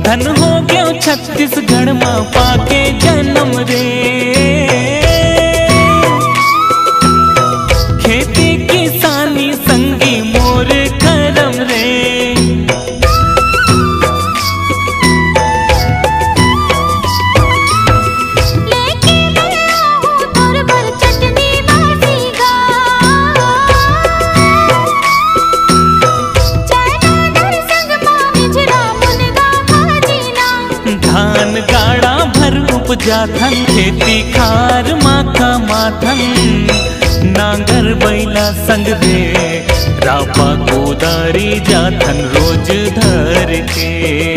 धन हो गयो छत्तीसगढ़ में पाके जन्म रे। खेती किसानी संगी मोर करम रे। धान गाड़ा भर उपजाथन खेती खार माका माथन। नांगर बैला संग रे रापा कोदारी जाथन रोज धर के।